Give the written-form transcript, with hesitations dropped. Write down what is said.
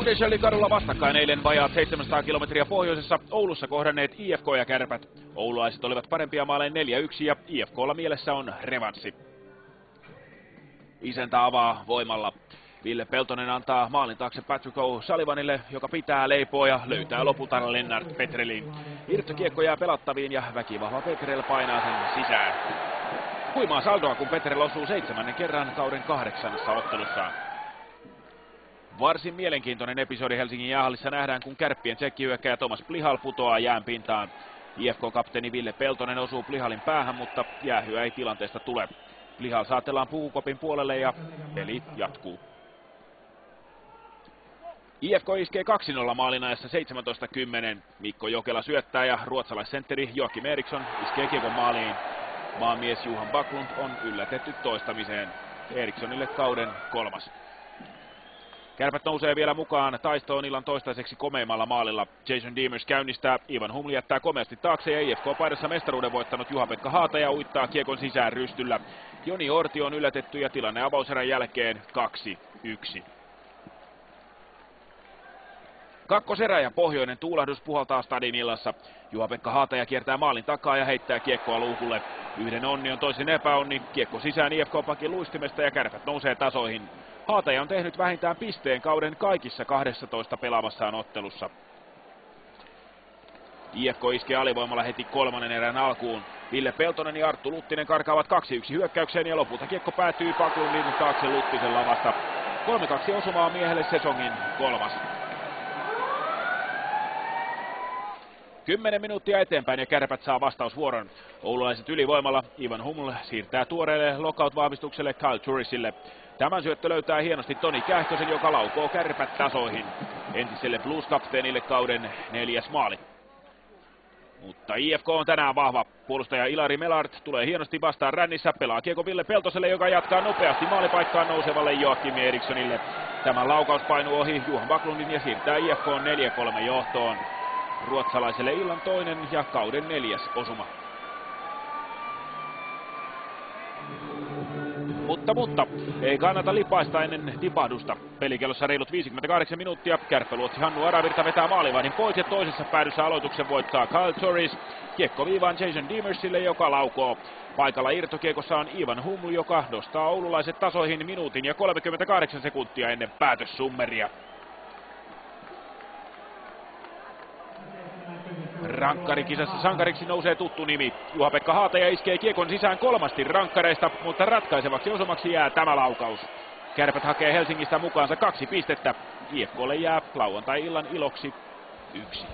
Uudesjärvi-kadulla vastakkain eilen vajaat 700 kilometriä pohjoisessa Oulussa kohdanneet IFK ja Kärpät. Oululaiset olivat parempia maalein 4-1 ja IFK:lla mielessä on revanssi. Isäntä avaa voimalla. Ville Peltonen antaa maalin taakse Patrick O'Sullivanille, joka pitää leipoa ja löytää lopulta Lennart Petrelin. Irtokiekko jää pelattaviin ja väkivahva Petrel painaa sen sisään. Huimaa saldoa, kun Petrel osuu 7. kerran kauden 8. ottelussaan. Varsin mielenkiintoinen episodi Helsingin jäähallissa nähdään, kun Kärppien tsekkihyökkäjä Tomas Plihal putoaa jään pintaan. IFK-kapteeni Ville Peltonen osuu Plihalin päähän, mutta jäähyä ei tilanteesta tule. Plihal saatellaan pukukopin puolelle ja peli jatkuu. IFK iskee 2-0 maalinajassa 17:10. Mikko Jokela syöttää ja ruotsalaissentteri Joakim Eriksson iskee kiekon maaliin. Maanmies Johan Backlund on yllätetty toistamiseen. Erikssonille kauden 3. Kärpät nousee vielä mukaan taistoon illan toistaiseksi komeimmalla maalilla. Jason Demers käynnistää, Ivan Huml jättää komeasti taakse ja IFK-paidassa mestaruuden voittanut Juha-Pekka Haataja uittaa kiekon sisään rystyllä. Joni Orti on yllätetty ja tilanne avauserän jälkeen 2-1. Kakkoserä ja pohjoinen tuulahdus puhaltaa stadin illassa. Juha-Pekka Haataja kiertää maalin takaa ja heittää kiekkoa luukulle. Yhden onni on toisen epäonni, kiekko sisään IFK-pakin luistimesta ja Kärpät nousee tasoihin. Haataja on tehnyt vähintään pisteen kauden kaikissa 12 pelaamassaan ottelussa. IFK iskee alivoimalla heti 3. erän alkuun. Ville Peltonen ja Arttu Luttinen karkaavat 2-1 hyökkäykseen ja lopulta kiekko päätyy Backlundin taakse Luttisen lavasta. 3-2 osumaa miehelle sesongin 3. 10 minuuttia eteenpäin ja Kärpät saa vastausvuoron. Oululaiset ylivoimalla. Ivan Huml siirtää tuoreelle lockout-vahvistukselle Kyle Turisille. Tämän syöttö löytää hienosti Toni Kähkösen, joka laukoo Kärpät tasoihin. Entiselle Blues-kapteenille kauden 4. maali. Mutta IFK on tänään vahva. Puolustaja Ilari Melart tulee hienosti vastaan rännissä. Pelaa kiekko Ville Peltoselle, joka jatkaa nopeasti maalipaikkaan nousevalle Joakim Erikssonille. Tämän laukaus painuu ohi Johan Backlundin ja siirtää IFK 4-3 johtoon. Ruotsalaiselle illan 2. ja kauden 4. osuma. Mutta ei kannata lipaista ennen tipahdusta. Pelikellossa reilut 58 minuuttia. Kärppäluotsi Hannu Aravirta vetää maalivahdin pois ja toisessa päädyssä aloituksen voittaa Kyle Turris. Kiekko viivaan Jason Demersille, joka laukoo. Paikalla irtokiekossa on Ivan Huml, joka nostaa oululaiset tasoihin minuutin ja 38 sekuntia ennen päätössummeria. Rankkarikisassa sankariksi nousee tuttu nimi. Juha-Pekka Haataja iskee kiekon sisään 3 rankkareista, mutta ratkaisevaksi osumaksi jää tämä laukaus. Kärpät hakee Helsingistä mukaansa 2 pistettä. IFK:lle jää lauantai-illan iloksi 1.